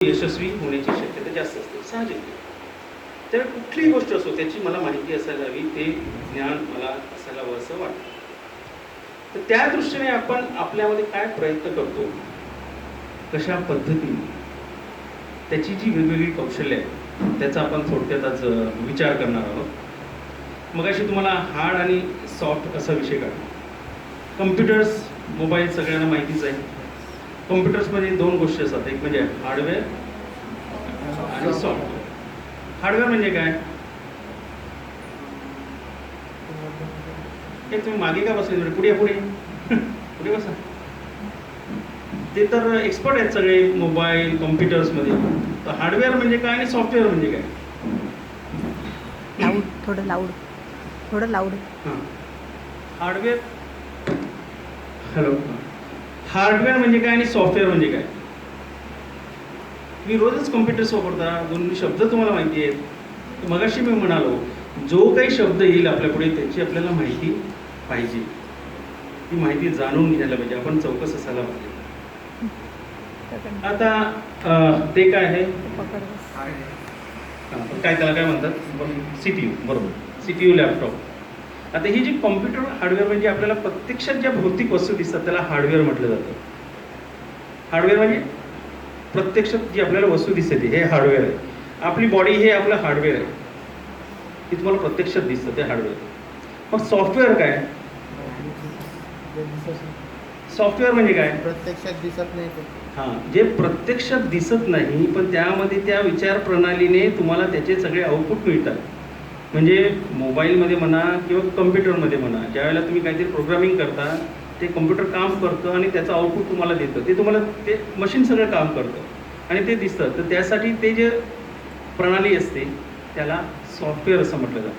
यशस्वी होण्याची शक्यता जास्त असते, साहजिक आहे. तर कुठलीही गोष्ट असो त्याची मला माहिती असायला हवी, ते ज्ञान मला असायला हवं असं वाटतं. तर त्या दृष्टीने आपण आपल्यामध्ये काय प्रयत्न करतो, कशा पद्धतीने त्याची जी वेगवेगळी कौशल्य आहे त्याचा आपण थोडक्यात आज विचार करणार आहोत. मगाशी तुम्हाला हार्ड आणि सॉफ्ट असा विषय काढला. कम्प्युटर्स, मोबाईल सगळ्यांना माहितीच आहे. कम्प्युटर्समध्ये दोन गोष्टी असतात, एक म्हणजे हार्डवेअर आणि सॉफ्टवेअर. हार्डवेअर म्हणजे काय? एक तुम्ही मागे का बसले, पुढे पुढे पुढे बसा. ते तर एक्सपर्ट आहेत सगळे मोबाईल कम्प्युटर्समध्ये. तर हार्डवेअर म्हणजे काय आणि सॉफ्टवेअर म्हणजे काय? लाऊड, थोडं लाऊड. हां, हार्डवेअर, हॅलो, हार्डवेअर म्हणजे काय आणि सॉफ्टवेअर म्हणजे काय? मी रोजच कम्प्युटर्स वापरता, दोन शब्द तुम्हाला माहिती आहेत. मगाशी मी म्हणालो, जो काही शब्द येईल आपल्या पुढे त्याची आपल्याला माहिती पाहिजे, ती माहिती जाणून घ्यायला पाहिजे, आपण चौकस असायला पाहिजे. आता ते काय आहे, काय त्याला काय म्हणतात, CPU, बरोबर, CPU लॅपटॉप. आता ही जी कॉम्प्युटर हार्डवेअर म्हणजे आपल्याला प्रत्यक्षात ज्या भौतिक वस्तू दिसतात त्याला हार्डवेअर म्हटलं जातं. हार्डवेअर म्हणजे प्रत्यक्षात जी आपल्याला वस्तू दिसते हे हार्डवेअर आहे. आपली बॉडी हे आपलं हार्डवेअर आहे, ती तुम्हाला प्रत्यक्षात दिसतं, ते हार्डवेअर. मग सॉफ्टवेअर काय? सॉफ्टवेअर म्हणजे काय? प्रत्यक्षात दिसत नाही ते. हां, जे प्रत्यक्षात दिसत नाही पण त्यामध्ये त्या विचार प्रणालीने तुम्हाला त्याचे सगळे आउटपुट मिळतात. म्हणजे मोबाईलमध्ये म्हणा किंवा कम्प्युटरमध्ये म्हणा, ज्यावेळेला तुम्ही काहीतरी प्रोग्रामिंग करता ते कम्प्युटर काम करतं आणि त्याचं आउटपुट तुम्हाला देतं. ते तुम्हाला, ते मशीन सगळं काम करतं आणि ते दिसतं. तर त्यासाठी ते जे प्रणाली असते त्याला सॉफ्टवेअर असं म्हटलं जातं.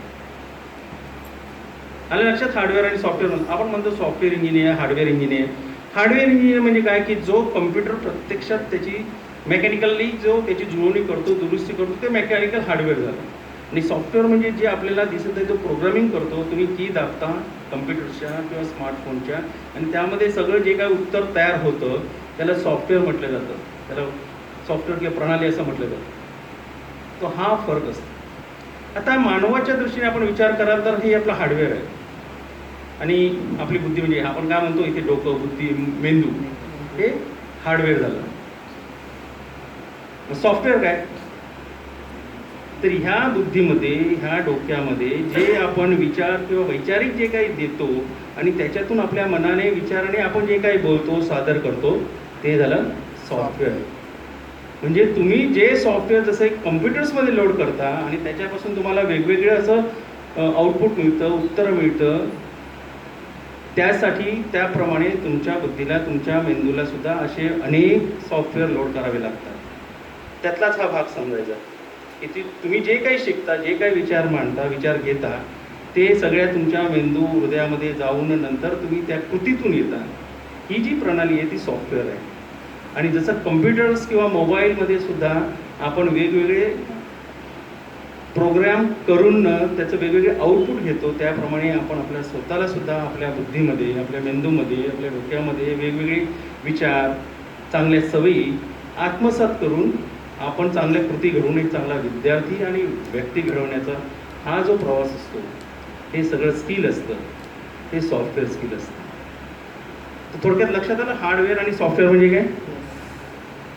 आलं लक्षात? हार्डवेअर आणि सॉफ्टवेअर. आपण म्हणतो software engineer, hardware engineer. Hardware engineer म्हणजे काय की जो कम्प्युटर प्रत्यक्षात त्याची मेकॅनिकली जो त्याची जुळवणी करतो, दुरुस्ती करतो, ते मेकॅनिकल हार्डवेअर झालं. आणि सॉफ्टवेअर म्हणजे जे आपल्याला दिसत आहे तो प्रोग्रामिंग करतो. तुम्ही की दाबता कम्प्युटरच्या किंवा स्मार्टफोनच्या आणि त्यामध्ये सगळं जे काय उत्तर तयार होतं त्याला सॉफ्टवेअर म्हटलं जातं. त्याला सॉफ्टवेअर किंवा प्रणाली असं म्हटलं जातं. तो हा फरक असतो. आता मानवाच्या दृष्टीने आपण विचार कराल तर हे आपलं हार्डवेअर आहे आणि आपली बुद्धी म्हणजे आपण काय म्हणतो इथे डोकं, बुद्धी, मेंदू, हे हार्डवेअर झालं. सॉफ्टवेअर काय? तर ह्या बुद्धीमध्ये, ह्या डोक्यामध्ये जे आपण विचार किंवा वैचारिक जे काही देतो आणि त्याच्यातून आपल्या मनाने, विचाराने आपण जे काही बोलतो, सादर करतो, ते झालं सॉफ्टवेअर. म्हणजे तुम्ही जे सॉफ्टवेअर जसं कम्प्युटर्समध्ये लोड करता आणि त्याच्यापासून तुम्हाला वेगवेगळं असं आउटपुट मिळतं, उत्तरं मिळतं, त्यासाठी त्याप्रमाणे तुमच्या बुद्धीला, तुमच्या मेंदूला सुद्धा असे अनेक सॉफ्टवेअर लोड करावे लागतात. त्यातलाच हा भाग समजायचा की तुम्ही जे काही शिकता, जे काही विचार मांडता, विचार घेता, ते सगळ्या तुमच्या मेंदू, हृदयामध्ये जाऊन नंतर तुम्ही त्या कृतीतून येता. ही जी प्रणाली आहे ती सॉफ्टवेअर आहे. आणि जसं कम्प्युटर्स किंवा मोबाईलमध्ये सुद्धा आपण वेगवेगळे प्रोग्राम करून त्याचं वेगवेगळे आउटपुट घेतो, त्याप्रमाणे आपण आपल्या स्वतःला सुद्धा आपल्या बुद्धीमध्ये, आपल्या मेंदूमध्ये, आपल्या डोक्यामध्ये वेगवेगळे विचार, चांगल्या सवयी आत्मसात करून आपण चांगल्या कृती घडवून एक चांगला विद्यार्थी आणि व्यक्ती घडवण्याचा हा जो प्रवास असतो, हे सगळं स्किल असतं, हे सॉफ्टवेअर स्किल असतं. तर थोडक्यात लक्षात आलं हार्डवेअर आणि सॉफ्टवेअर म्हणजे काय?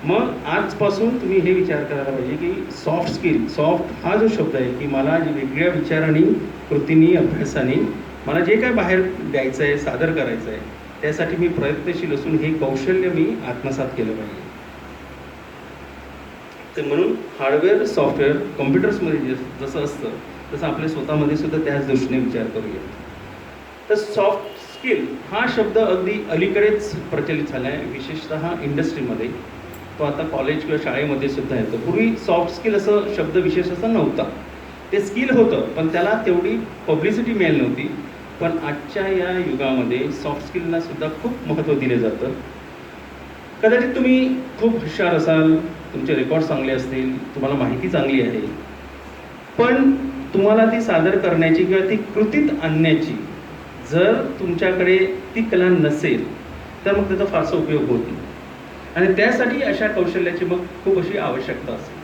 मग आजपासून तुम्ही हे विचार करायला पाहिजे की सॉफ्ट स्किल, सॉफ्ट हा जो शब्द आहे की मला वेगळ्या विचारांनी, कृतींनी, अभ्यासाने मला जे काय बाहेर द्यायचं आहे, सादर करायचं आहे, त्यासाठी मी प्रयत्नशील असून हे कौशल्य मी आत्मसात केलं पाहिजे. तर म्हणून हार्डवेअर, सॉफ्टवेअर, कम्प्युटर्समध्ये जसं असतं तसं आपल्या स्वतःमध्ये सुद्धा त्याच दृष्टीने विचार करूया. तर सॉफ्ट स्किल हा शब्द अगदी अलीकडेच प्रचलित झाला आहे, विशेषतः इंडस्ट्रीमध्ये. तो आता कॉलेज किंवा शाळेमध्ये सुद्धा येतो. पूर्वी सॉफ्ट स्किल असं शब्द विशेष असा नव्हता. ते स्किल होतं पण त्याला तेवढी पब्लिसिटी मिळाली नव्हती. पण आजच्या या युगामध्ये सॉफ्ट स्किलला सुद्धा खूप महत्त्व दिले जातं. कदाचित तुम्ही खूप हुशार असाल, तुमचे रेकॉर्ड चांगले असतील, तुम्हाला माहिती चांगली आहे, पण तुम्हाला ती सादर करण्याची किंवा ती कृतीत आणण्याची जर तुमच्याकडे ती कला नसेल तर मग त्याचा फारसा उपयोग होत नाही. आणि त्यासाठी अशा कौशल्याची मग खूप अशी आवश्यकता असते.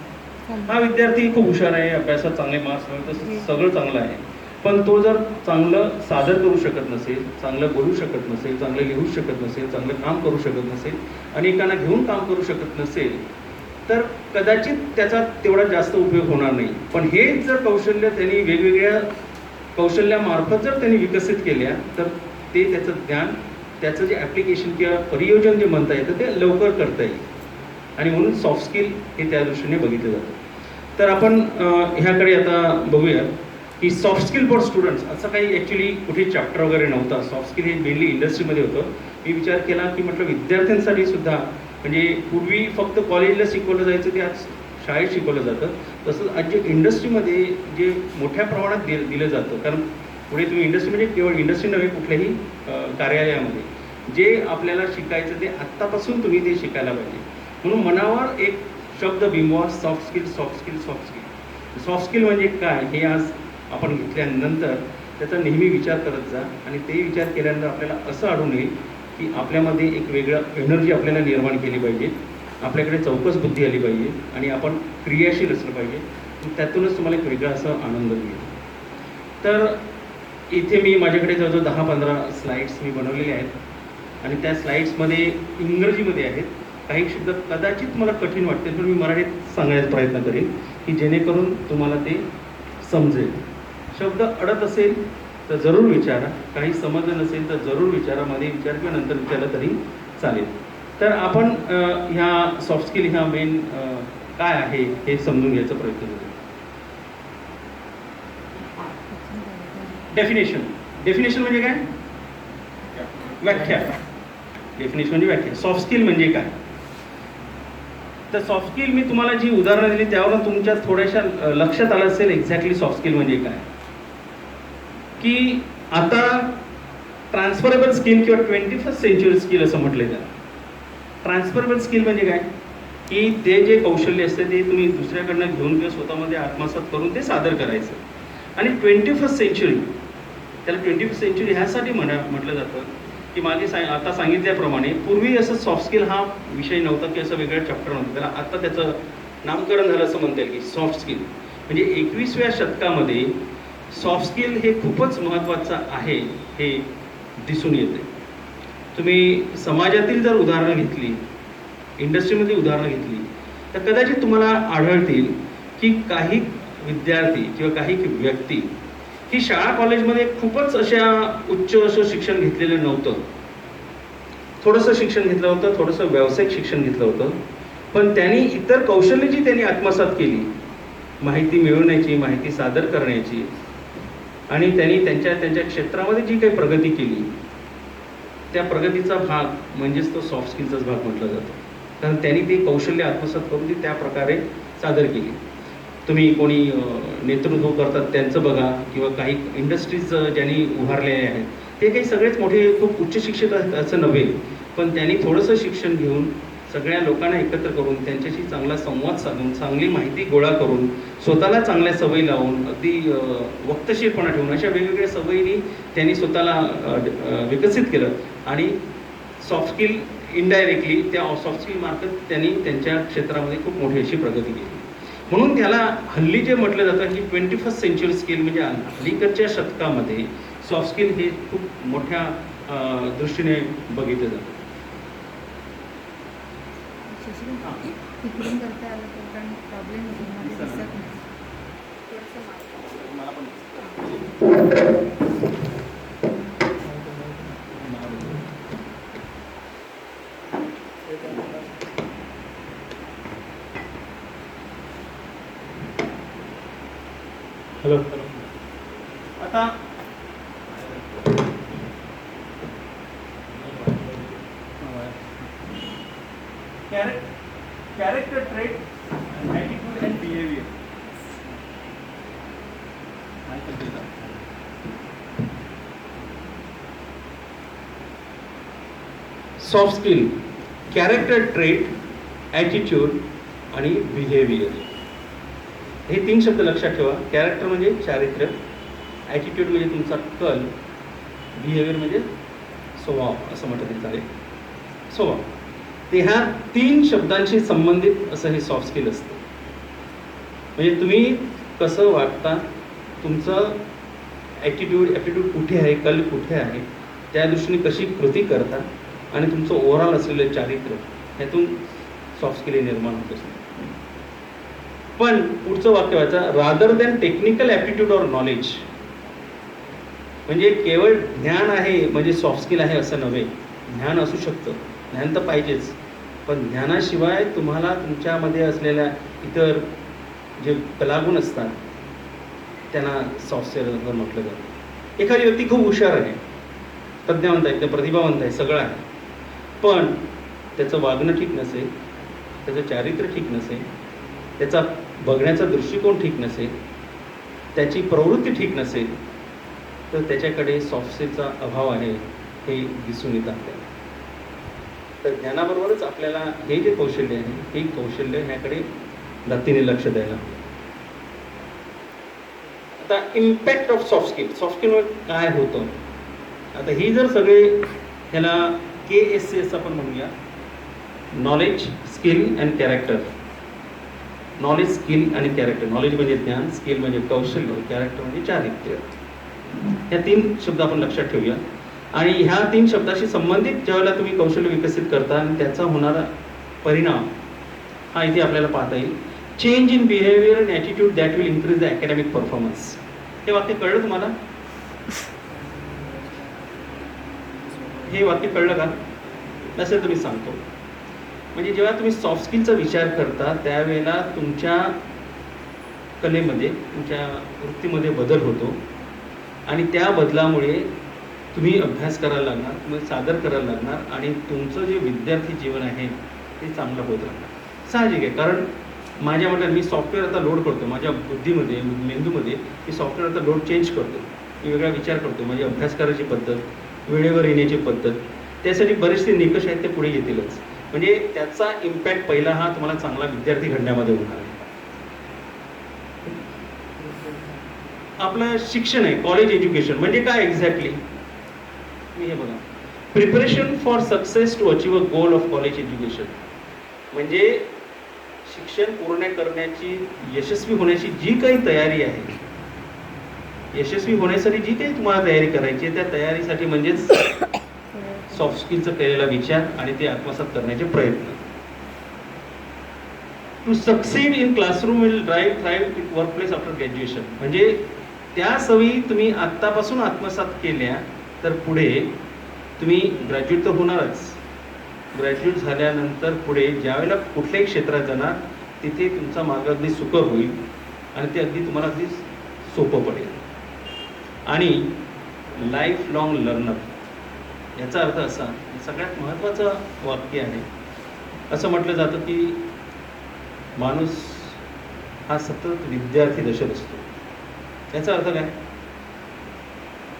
चालेल. हा विद्यार्थी खूप हुशार आहे, अभ्यासात चांगले मार्क्स मिळवतो, तसं सगळं चांगलं आहे, पण तो जर चांगलं सादर करू शकत नसेल, चांगलं बोलू शकत नसेल, चांगलं लिहू शकत नसेल, चांगलं काम करू शकत नसेल, अनेकांना घेऊन काम करू शकत नसेल, तर कदाचित त्याचा तेवढा जास्त उपयोग होणार नाही. पण हेच जर कौशल्य त्यांनी वेगवेगळ्या कौशल्यामार्फत जर त्यांनी विकसित केल्या, तर ते त्याचं ज्ञान, त्याचं जे ॲप्लिकेशन किंवा परियोजन जे म्हणता येतं ते लवकर करता येईल. आणि म्हणून सॉफ्ट स्किल हे त्या दृष्टीने बघितलं जातं. तर आपण ह्याकडे आता बघूया की सॉफ्ट स्किल फॉर स्टुडंट्स असं काही ॲक्च्युली कुठे चॅप्टर वगैरे नव्हता. सॉफ्ट स्किल हे मेनली इंडस्ट्रीमध्ये होतं. मी विचार केला की म्हटलं विद्यार्थ्यांसाठी सुद्धा, म्हणजे पूर्वी फक्त कॉलेजला शिकवलं जायचं ते आज शाळेत शिकवलं जातं. तसंच आज जे इंडस्ट्रीमध्ये जे मोठ्या प्रमाणात दिलं जातं, कारण पुढे तुम्ही इंडस्ट्री म्हणजे केवळ इंडस्ट्री नव्हे, कुठल्याही कार्यालयामध्ये जे आपल्याला शिकायचं ते आत्तापासून तुम्ही ते शिकायला पाहिजे. म्हणून मनावर एक शब्द बिंबवा, soft skill, soft skill, soft skill. Soft skill म्हणजे काय हे आज आपण घेतल्यानंतर त्याचा नेहमी विचार करत जा, आणि ते विचार केल्यानंतर आपल्याला असं आढळून येईल की आपल्यामध्ये एक वेगळं एनर्जी आपल्याला निर्माण केली पाहिजे, आपल्याकडे चौकस बुद्धी आली पाहिजे, आणि आपण क्रियाशील असलं पाहिजे. त्यातूनच तुम्हाला एक वेगळा असा आनंद मिळेल. तर इथे मी माझ्याकडे जवळजवळ 10-15 स्लाईड्स मी बनवलेले आहेत, आणि त्या स्लाईड्समध्ये इंग्रजीमध्ये आहेत. काही शब्द कदाचित मला कठीण वाटते, पण मी मराठीत सांगण्याचा प्रयत्न करेन की जेणेकरून तुम्हाला ते समजेल. शब्द अडत असेल तर जरूर विचारा, काही समजलं नसेल तर जरूर विचारा, मध्ये विचार किंवा नंतर विचारलं तरी चालेल. तर आपण ह्या सॉफ्ट स्किल ह्या मेन काय आहे हे समजून घ्यायचा प्रयत्न करू. डेफिनेशन म्हणजे काय? व्याख्या. डेफिनेशन म्हणजे व्याख्या. सॉफ्ट स्किल म्हणजे काय? तर सॉफ्ट स्किल मी तुम्हाला जी उदाहरणं दिली त्यावरून तुमच्या थोड्याशा लक्षात आलं असेल एक्झॅक्टली सॉफ्ट स्किल म्हणजे काय. की आता ट्रान्सफरेबल स्किल किंवा 21st सेंचुरी स्किल असं म्हटलं जातं. ट्रान्सफरेबल स्किल म्हणजे काय? की ते जे कौशल्य असते ते तुम्ही दुसऱ्याकडनं घेऊन किंवा स्वतःमध्ये आत्मसात करून ते सादर करायचं. आणि 21st सेंचुरी, त्याला 21st सेंचुरी ह्यासाठी म्हटलं जातं की मागे आता सांगितल्याप्रमाणे पूर्वी असं सॉफ्ट स्किल हा विषय नव्हता की असं वेगळं चॅप्टर नव्हतं. त्याला आता त्याचं नामकरण झालं असं म्हणता येईल की सॉफ्ट स्किल. म्हणजे 21व्या शतकामध्ये सॉफ्ट स्किल हे खूपच महत्त्वाचं आहे हे दिसून येते. तुम्ही समाजातील जर उदाहरणं घेतली, इंडस्ट्रीमध्ये उदाहरणं घेतली, तर कदाचित तुम्हाला आढळतील की काही विद्यार्थी किंवा काही व्यक्ती ही शाळा कॉलेजमध्ये खूपच अशा उच्च असं शिक्षण घेतलेलं नव्हतं. थोडंसं शिक्षण घेतलं होतं, थोडंसं व्यावसायिक शिक्षण घेतलं होतं, पण त्यांनी इतर कौशल्य जी त्यांनी आत्मसात केली, माहिती मिळवण्याची, माहिती सादर करण्याची, आणि त्यांनी त्यांच्या क्षेत्रामध्ये जी काही प्रगती केली, त्या प्रगतीचा भाग म्हणजेच तो सॉफ्ट स्किलचाच भाग म्हटला जातो. कारण त्यांनी ते कौशल्य आत्मसात करून ती त्या प्रकारे सादर केली. तुम्ही कोणी नेतृत्व करतात त्यांचं बघा, किंवा काही इंडस्ट्रीज ज्यांनी उभारलेले आहेत ते काही सगळेच मोठे खूप उच्च शिक्षित असं नव्हे, पण त्यांनी थोडंसं शिक्षण घेऊन सगळ्या लोकांना एकत्र करून त्यांच्याशी चांगला संवाद साधून, चांगली माहिती गोळा करून, स्वतःला चांगल्या सवयी लावून, अगदी वक्तशीरपणा ठेवून अशा वेगवेगळ्या सवयींनी त्यांनी स्वतःला विकसित केलं. आणि सॉफ्ट स्किल इनडायरेक्टली त्या सॉफ्ट स्किल मार्फत त्यांनी त्यांच्या क्षेत्रामध्ये खूप मोठी अशी प्रगती केली. म्हणून त्याला हल्ली जे म्हटलं जातं की 21st सेंचुरी स्किल, म्हणजे अलीकडच्या शतकामध्ये सॉफ्ट स्किल हे खूप मोठ्या दृष्टीने बघितलं जातं. तिकडून करता आलं तर कारण प्रॉब्लेम मध्ये दिसत नाही. हॅलो. आता character trait, attitude and behaviour. Soft skill, character trait, attitude आणि बिहेवियर, हे 3 शब्द लक्षात ठेवा. कॅरेक्टर म्हणजे चारित्र्य, ॲटिट्यूड म्हणजे तुमचा कल, बिहेवियर म्हणजे स्वभाव असं म्हटलं तरी चालेल. स्वभाव. ते ह्या 3 शब्दांशी संबंधित असं हे सॉफ्ट स्किल असतं. म्हणजे तुम्ही कसं वागता, तुमचं ॲटिट्यूड कुठे आहे, कल कुठे आहे, त्या दृष्टीने कशी कृती करता आणि तुमचं ओव्हरऑल असलेलं चारित्र्य ह्यातून सॉफ्ट स्किल निर्माण होत असतं. पण पुढचं वाक्य व्हायचं, rather than technical aptitude or knowledge. म्हणजे केवळ ज्ञान आहे म्हणजे सॉफ्ट स्किल आहे असं नव्हे. ज्ञान असू शकतं, ज्ञान तर पाहिजेच, पण ज्ञानाशिवाय तुम्हाला तुमच्यामध्ये असलेल्या इतर जे कलागुण असतात त्यांना सॉफ्ट स्किल म्हटलं जातं. एखादी व्यक्ती खूप हुशार आहे, प्रज्ञावंत आहे, प्रतिभावंत आहे, सगळं आहे, पण त्याचं वागणं ठीक नसेल, त्याचं चारित्र्य ठीक नसेल, त्याचा बघण्याचा दृष्टिकोन ठीक नसेल, त्याची प्रवृत्ती ठीक नसेल, तर त्याच्याकडे सॉफ्ट स्किलचा अभाव आहे हे दिसून येत आपल्याला. तर ज्ञानाबरोबरच आपल्याला हे जे कौशल्य आहे हे कौशल्य ह्याकडे गतीने लक्ष द्यायला. आता impact of soft skill, soft स्किलवर काय होतं. आता ही जर सगळे ह्याला KSS आपण म्हणूया, knowledge, skill and character. Knowledge, skill आणि कॅरेक्टर. नॉलेज म्हणजे ज्ञान, स्किल म्हणजे कौशल्य, कॅरेक्टर म्हणजे चारित्र्य. ह्या 3 शब्द आपण लक्षात ठेवूया. आणि ह्या 3 शब्दाशी संबंधित ज्यावेळेला तुम्ही कौशल्य विकसित करता आणि त्याचा होणारा परिणाम हा इथे आपल्याला पाहता येईल. Change in behaviour and attitude that will increase the academic performance. हे वाक्य कळलं तुम्हाला? हे वाक्य कळलं का? नसेल तुम्ही सांगतो. म्हणजे जेव्हा तुम्ही सॉफ्ट स्किलचा विचार करता त्यावेळेला तुमच्या कलेमध्ये, तुमच्या वृत्तीमध्ये बदल होतो आणि त्या बदलामुळे तुम्ही अभ्यास करायला लागणार, तुम्ही सादर करायला लागणार आणि तुमचं जे विद्यार्थी जीवन आहे ते चांगलं होत राहणार. साहजिक आहे, कारण माझ्या मते मी सॉफ्टवेअर आता लोड करतो माझ्या बुद्धीमध्ये, मेंदूमध्ये. मी सॉफ्टवेअर आता लोड चेंज करतो, मी वेगळा विचार करतो, माझी अभ्यास करायची पद्धत, वेळेवर येण्याची पद्धत, त्यासाठी बरेचसे निकष आहेत ते पुढे येतीलच. म्हणजे त्याचा इम्पॅक्ट पहिला हा तुम्हाला चांगला विद्यार्थी घडण्यामध्ये होणार आहे. आपलं शिक्षण आहे, कॉलेज एज्युकेशन म्हणजे काय एक्झॅक्टली? मी हे बघा, preparation for success to achieve a goal of college education. म्हणजे शिक्षण पूर्ण करण्याची, यशस्वी होण्याची जी काही तयारी आहे, यशस्वी होण्यासाठी जी काही तुम्हाला तयारी करायची आहे त्या तयारीसाठी म्हणजेच सॉफ्ट स्किलचा केलेला विचार आणि ते आत्मसात करण्याचे प्रयत्न. To succeed in classroom will thrive in workplace after graduation. म्हणजे त्या सवयी तुम्ही आत्तापासून आत्मसात केल्या तर पुढे तुम्ही ग्रॅज्युएट तर होणारच. ग्रॅज्युएट झाल्यानंतर पुढे ज्यावेळेला कुठल्याही क्षेत्रात जाणार तिथे तुमचा मार्ग अगदी सुकर होईल आणि ते अगदी तुम्हाला अगदी सोपं पडेल. आणि लाईफ लॉंग लर्नर याचा अर्थ असा, सगळ्यात महत्त्वाचं वाक्य आहे. असं म्हटलं जातं की माणूस हा सतत विद्यार्थी दशेत असतो. याचा अर्थ काय?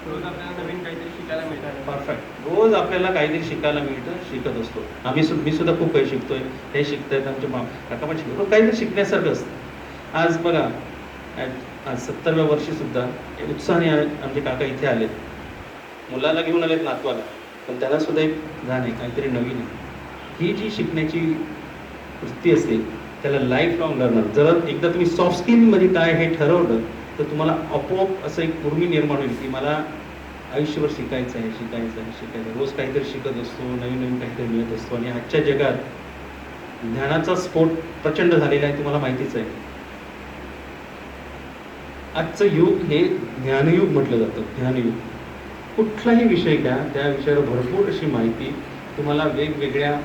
रोज आपल्याला नवीन काहीतरी शिकायला मिळतं. परफेक्ट. रोज आपल्याला काहीतरी शिकायला मिळतं, शिकत असतो. मी सुद्धा खूप काही शिकतोय, हे शिकतायत आमचे काका पण शिकतो. काहीतरी शिकण्यासारखं असतं. आज बघा, आज 70व्या वर्षी सुद्धा उत्साहाने आमचे काका इथे आलेत, मुलाला घेऊन आलेत, नातवाला, पण त्याला सुद्धा एक जाण आहे, काहीतरी नवीन आहे. ही जी शिकण्याची वृत्ती असते त्याला लाईफ लॉंग लर्नर. जर एकदा तुम्ही सॉफ्ट स्किलमध्ये काय हे ठरवलं तर तुम्हाला आपोआप असं एक उर्मी निर्माण होईल की मला आयुष्यभर शिकायचं आहे, शिकायचं आहे, शिकायचं आहे. रोज काहीतरी शिकत असतो, नवीन नवीन काहीतरी मिळत असतो. आणि आजच्या जगात ज्ञानाचा स्फोट प्रचंड झालेला आहे, तुम्हाला माहितीच आहे. आजचं युग हे ज्ञानयुग म्हटलं जातं. ज्ञानयुग. कुठलाही विषय घ्या, त्या विषयावर भरपूर अशी माहिती तुम्हाला वेगवेगळ्या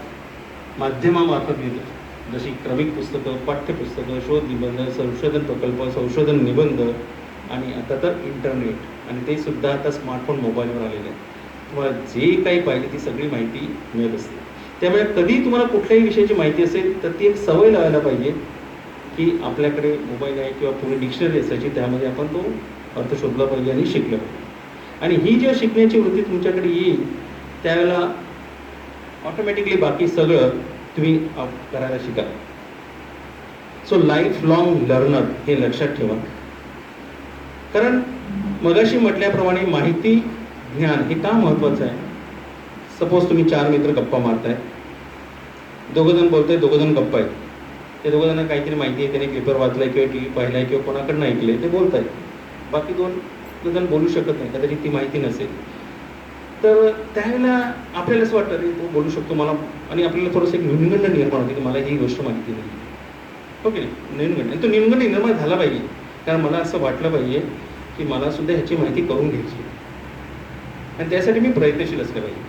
माध्यमामार्फत मिळते. जशी क्रमिक पुस्तकं, पाठ्यपुस्तकं, शोध निबंध, संशोधन प्रकल्प, संशोधन निबंध आणि आता तर इंटरनेट, आणि ते सुद्धा आता स्मार्टफोन, मोबाईलवर आलेले आहे. तुम्हाला जे काही पाहिजे ती सगळी माहिती मिळत असते. त्यामुळे कधी तुम्हाला कुठल्याही विषयाची माहिती असेल तर ती एक सवय लावायला पाहिजे की आपल्याकडे मोबाईल आहे किंवा पूर्ण डिक्शनरी असायची, त्यामध्ये आपण तो अर्थ शोधला पाहिजे आणि शिकलं पाहिजे. आणि ही जेव्हा शिकण्याची वृत्ती तुमच्याकडे येईल त्यावेळेला ऑटोमॅटिकली बाकी सगळं तुम्ही करायला शिकाल. सो लाईफ लॉंग लर्नर हे लक्षात ठेवा. कारण मगाशी म्हटल्याप्रमाणे माहिती, ज्ञान हे का महत्त्वाचं आहे. सपोज तुम्ही 4 मित्र गप्पा मारताय दोघं जण बोलतायत, दोघं जण गप्पा आहेत. ते दोघं जण काहीतरी माहिती आहे, त्यांनी पेपर वाचलाय किंवा टी व्ही पाहिलाय किंवा कोणाकडनं ऐकलंय, ते बोलत आहेत. बाकी दोन जण बोलू शकत नाही, कदाचित ती माहिती नसेल. तर त्यावेळेला आपल्याला असं वाटतं रे तो बोलू शकतो मला, आणि आपल्याला थोडंसं एक न्यूनगंड निर्माण होते की मला ही गोष्ट माहिती नाही. ओके, न्यूनगंड, आणि तो न्यूनगंड निर्माण झाला पाहिजे. कारण मला असं वाटलं पाहिजे की मला सुद्धा ह्याची माहिती करून घ्यायची, आणि त्यासाठी मी प्रयत्नशील असलं पाहिजे.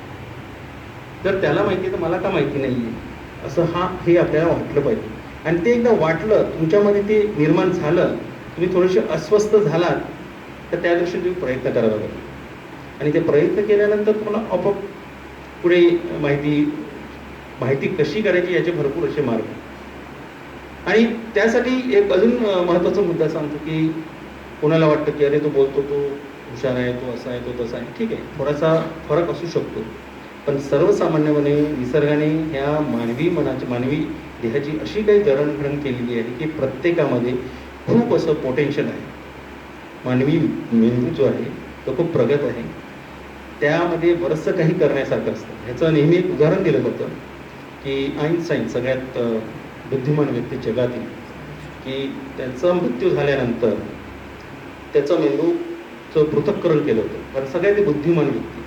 तर त्याला माहिती आहे तर मला का माहिती नाही आहे, असं हे आपल्याला वाटलं पाहिजे. आणि ते एकदा वाटलं, तुमच्यामध्ये ते निर्माण झालं, तुम्ही थोडेसे अस्वस्थ झालात, तर त्या दृष्टीने तुम्ही प्रयत्न करायला पाहिजे. आणि ते प्रयत्न केल्यानंतर तुम्हाला आपोआप पुढे माहिती कशी करायची याचे भरपूर असे मार्ग. आणि त्यासाठी एक अजून महत्त्वाचा मुद्दा सांगतो की कोणाला वाटतं की अरे तो बोलतो, तो हुशार आहे, तो असा आहे, तो तसा आहे. ठीक आहे, थोडासा फरक असू शकतो, पण सर्वसामान्यपणे निसर्गाने ह्या मानवी देहाची अशी काही जडणघडण केलेली आहे की प्रत्येकामध्ये खूप असं पोटेन्शियल आहे. मानवी मेंदू जो आहे तो खूप प्रगत आहे, त्यामध्ये बरंचसं काही करण्यासारखं असतं. ह्याचं नेहमी एक उदाहरण दिलं जातं की आईन्स्टाईन, सगळ्यात बुद्धिमान व्यक्ती जगातील, की त्याचा मृत्यू झाल्यानंतर त्याचं मेंदूचं पृथक्करण केलं होतं, कारण सगळ्यात बुद्धिमान व्यक्ती.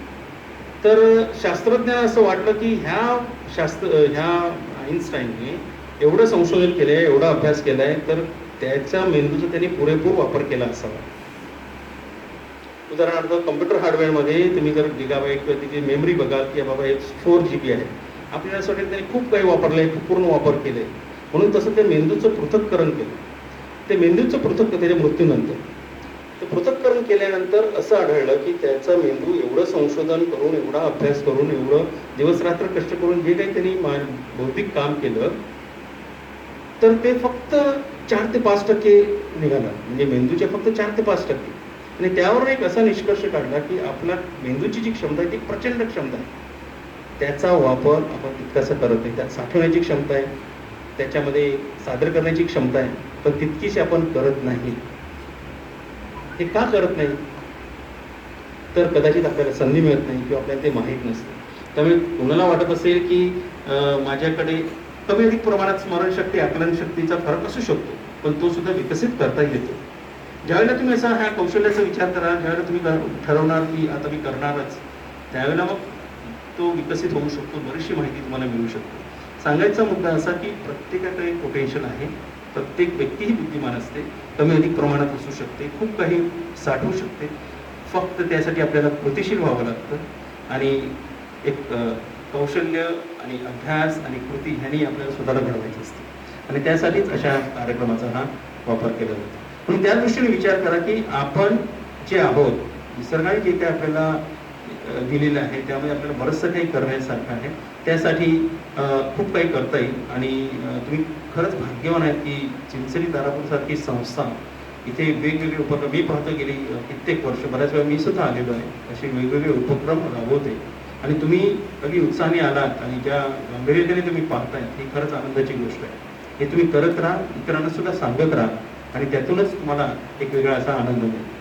तर शास्त्रज्ञांना असं वाटलं की ह्या आईन्स्टाईनने एवढं संशोधन केलं आहे, एवढा अभ्यास केला आहे, तर त्याच्या मेंदूचा त्यांनी पुरेपूर वापर केला असावा. उदाहरणार्थ कम्प्युटर हार्डवेअरमध्ये तुम्ही जर गिगाबाईट किंवा तिची मेमरी बघाल की बाबा हे 4 GB आहे, आपल्याला असं वाटेल त्यांनी खूप काही वापरलं आहे, खूप पूर्ण वापर केलं आहे. म्हणून तसं ते मेंदूचं पृथक्करण केलं. ते मेंदूचं त्याच्या मृत्यूनंतर ते पृथक्करण केल्यानंतर असं आढळलं की त्याचा मेंदू एवढं संशोधन करून, एवढा अभ्यास करून, एवढं दिवसरात्र कष्ट करून जे काही त्यांनी बौद्धिक काम केलं, तर ते फक्त 4 ते 5% निघालं. म्हणजे मेंदूचे फक्त 4 ते 5%. आणि त्यावर एक असा निष्कर्ष काढला की आपला मेंदूची जी क्षमता आहे ती प्रचंड क्षमता आहे, त्याचा वापर आपण तितकासा करत नाही. त्यात साठवण्याची क्षमता आहे, त्याच्यामध्ये सादर करण्याची क्षमता आहे, पण तितकीशी आपण करत नाही. हे का करत नाही? तर कदाचित आपल्याला संधी मिळत नाही किंवा आपल्याला ते माहीत नसते. त्यामुळे कोणाला वाटत असेल की माझ्याकडे कमी अधिक प्रमाणात स्मरणशक्ती, आकलनशक्तीचा फरक असू शकतो, पण तो सुद्धा विकसित करता येतो. ज्यावेळेला तुम्ही असा ह्या कौशल्याचा विचार करा, ज्यावेळेला तुम्ही ठरवणार की आता मी करणारच, त्यावेळेला मग तो विकसित होऊ शकतो, बरीचशी माहिती तुम्हाला मिळू शकते. सांगायचा मुद्दा असा की प्रत्येकाकडे पोटेन्शियल आहे, प्रत्येक व्यक्ती ही बुद्धिमान असते, कमी अधिक प्रमाणात असू शकते, खूप काही साठवू शकते. फक्त त्यासाठी आपल्याला कृतिशील व्हावं लागतं, आणि एक कौशल्य आणि अभ्यास आणि कृती ह्यांनी आपल्याला स्वतःला घडवायचं असते. आणि त्यासाठीच अशा कार्यक्रमाचा हा वापर केला जातो. म्हणून त्या दृष्टीने विचार करा की आपण जे आहोत, निसर्गाने जे काही आपल्याला दिलेलं आहे, त्यामुळे आपल्याला बरंचसं काही करण्यासारखं आहे. त्यासाठी खूप काही करता येईल. आणि तुम्ही खरंच भाग्यवान आहेत की चिंचणी तारापूरसारखी संस्था इथे वेगवेगळे उपक्रम, मी पाहतो गेली कित्येक वर्ष, बऱ्याच वेळा मी सुद्धा आलेलो आहे, असे वेगवेगळे उपक्रम राबवते. आणि तुम्ही अगदी उत्साहाने आलात आणि ज्या गांभीर्याने तुम्ही पाहताय, ही खरंच आनंदाची गोष्ट आहे. हे तुम्ही करत राहा, इतरांना सुद्धा सांगत राहा, आणि त्यातूनच तुम्हाला एक वेगळा असा आनंद मिळेल.